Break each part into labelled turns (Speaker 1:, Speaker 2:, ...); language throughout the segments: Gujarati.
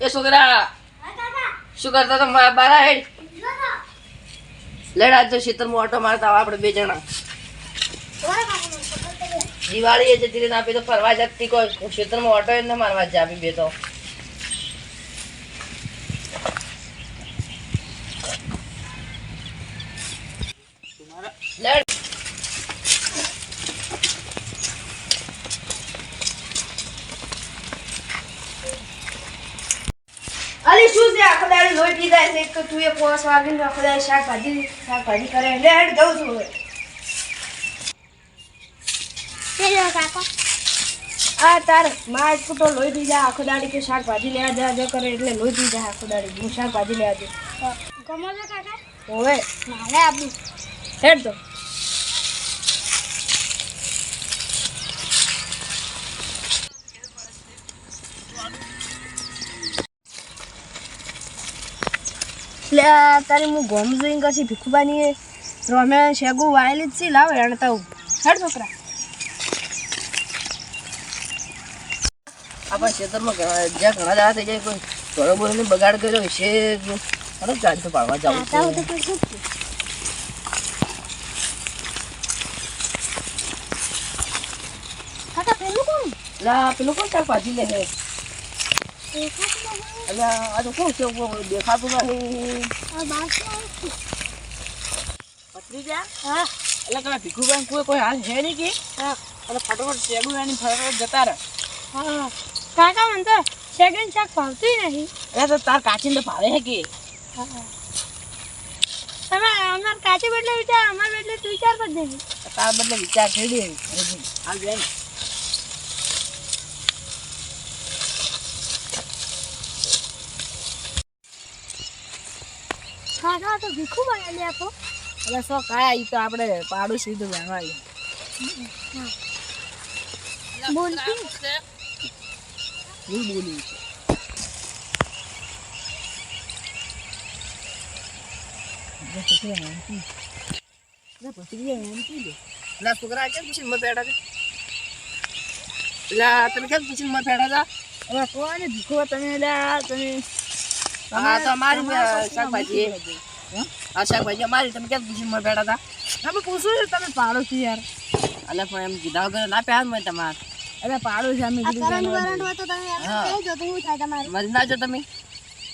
Speaker 1: એ છોકરા શું કરતા તો બારા હેડ લેડ આજ તો ખેતરમાં ઓટો મારતા આપણે બે જણા દિવાળી એ જતી રીતે આપી તો ફરવા જતી કોઈ ખેતરમાં ઓટો એને મારવા જ આપી બે તો લેડ
Speaker 2: અલી શું છે આખો દાડી લોહી પી જાય છે એક તો તું એ પોસ વાગીને આખો દાડી શાકભાજી કરે લે હેડ જઉં છું હવે આ તાર માં એક તો લોહી પી જાય આખો દાડી કે શાકભાજી લેવા જા કરે એટલે લોહી પી જાય આખો દાડી હું શાકભાજી લેવા દે કમલ કાકા ઓવે મારે આબુ હેડ તો લે તારી હું ગોમ જોઈને કશી ભીખુબાની રોમે શેગુ વાયેલી જ છે લાવ એણે તો હેડ છોકરા
Speaker 1: આપણા ખેતરમાં જ્યાં ઘણા દાડા થઈ જાય કોઈ થોડો બોલીને બગાડ કર્યો છે ખરો ચાલ તો પાડવા જાવ પેલું કોણ શાકભાજી લે એટલે આ તો શું છે દેખાતું નહીં પતરી જા હા એટલે કઈ ભીખુભાઈ કોઈ હાલ છે નહીં કે હા એટલે ફટોફટ શેગું એની ફટોફટ જતા રહે
Speaker 2: હા કાકા મને તો સેકન્ડ શાક ભાવતું નહીં
Speaker 1: એટલે તો તાર કાચીને તો ભાવે હે કે
Speaker 2: તમે અમાર કાચી બદલે વિચાર અમાર બદલે તું વિચાર કર દે
Speaker 1: તાર બદલે વિચાર થઈ દે હાલ બેન
Speaker 2: કાકા તો ભીખું બનાવી આપો
Speaker 1: એટલે શું કાયા ઈ તો આપણે પાડું સીધું બનાવી
Speaker 2: બોલતી
Speaker 1: હું બોલું છોકરા કેમ કિચન માં બેઠા છે તમે કેમ કિચન માં બેઠા હતા
Speaker 2: હવે કોને ભીખો તમે તમે
Speaker 1: હા તો અમારી શાકભાજી આ શાકભાજી અમારી તમે કેમ કિચન માં બેઠા હતા
Speaker 2: અમે પૂછું છું તમે પાડો છો યાર
Speaker 1: એટલે પણ એમ કીધા વગર ના પ્યાર મેં તમારે
Speaker 2: અરે પાડો છે અમે
Speaker 1: મરી ના જો તમે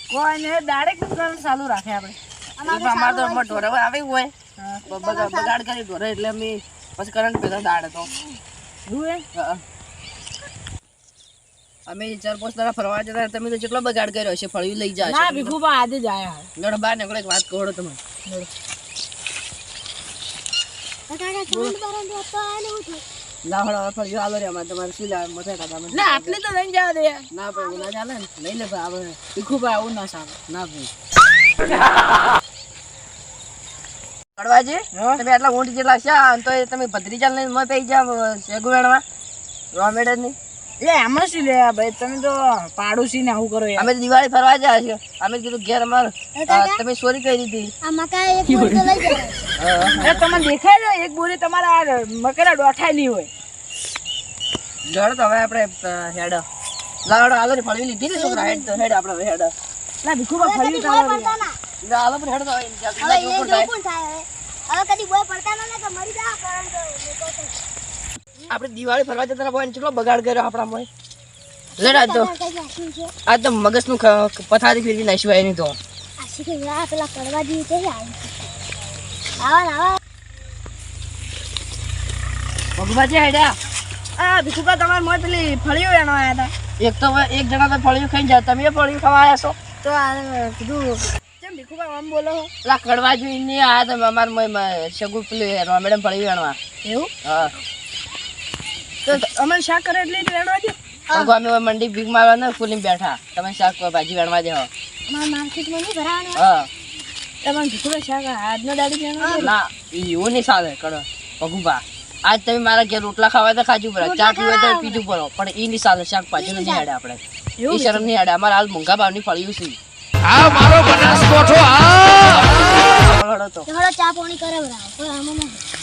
Speaker 2: કોઈને ડાયરેક્ટ કરંટ ચાલુ રાખે આપણે
Speaker 1: અમારે તો ઢોર હવે આવી હોય બગાડ કરી ઢોર એટલે અમે પછી કરંટ પેલા દાડે તો અમે 4-5 દાડા ફરવા જતા તમે તો કેટલો બગાડ કર્યો છે ફળિયું લઈ જાય
Speaker 2: ના ભીખુબા આજે જ આયા
Speaker 1: લડો બહાર નીકળો એક વાત કહો તમે લાવડો ફળિયું આલો રે અમારે તમારે શું લાવે મથે કાઢા
Speaker 2: ના આટલી તો લઈને જવા દે
Speaker 1: ના ભાઈ ના ચાલે ને લઈ લે ભાઈ આપણે ભીખુબા આવું ના સારું ના ભાઈ કડવાજી તમે આટલા ઊંટ જેટલા છે તો તમે ભદ્રીજાલ લઈને મત આવી જાવ શેગુવેણમાં રોમેડર ની
Speaker 2: એ આમાં શું લે ભાઈ તમે તો પાડોશી ને આવું કરો
Speaker 1: અમે દિવાળી ફરવા જાય છે અમે કીધું ઘેર અમાર તમે ચોરી કરી દીધી
Speaker 2: તમને દેખાય છે એક બોરી તમારા મકેરા ડોઠાયેલી હોય
Speaker 1: લડ તો હવે આપણે હેડ લાવડો આગળ ફળવી લીધી ને છોકરા હેડ તો હેડ આપણે હેડ
Speaker 2: ના ભીખુબા ફરી તારો
Speaker 1: આલો પણ હેડ તો આપણે દિવાળી ફરવા જતા હોય કેટલો બગાડ કર્યો આપણા મોય લેડા તો આ તો મગજનું પથારી ફેરવી નાખ્યું એની તો ભગવાજી હેડ્યા
Speaker 2: આ ભીખુબા તમારે મોય પેલી ફળીઓ એનો આયા હતા
Speaker 1: એક તો એક જણા તો ફળિયું ખાઈ જાય તમે ફળિયું ખાવા આવ્યા છો
Speaker 2: તો આ કીધું કેમ ભીખુબા આમ બોલો
Speaker 1: પેલા કડવાજી ની આયા તમે અમારે શગુ પેલું મેડમ ફળિયું એણવા
Speaker 2: એવું
Speaker 1: હા
Speaker 2: તો અમે શાક કરે એટલે વેણવા દે
Speaker 1: અમે મંડી ભીગ મારવા ફૂલી બેઠા તમે શાક ભાજી વેણવા દે
Speaker 2: માર્કેટમાં નહીં ભરાવાનું
Speaker 1: હા
Speaker 2: તમે ભીખુબા શાક આજનો દાડી વેણવા
Speaker 1: ના એવું નહીં ચાલે કડો ભગુભા આજ તમે મારા ઘેર રોટલા ખાવા તો ખાજું પડે ચા પીવા તો પીજું પડો પણ એ નહીં ચાલે શાકભાજી નહીં હેડે આપણે એ શરમ નહીં હેડે અમારે હાલ મોંઘા ભાવની ફળ્યું છે આ મારો બનાસકોઠો આ
Speaker 2: ચા પાણી કરે બરાબર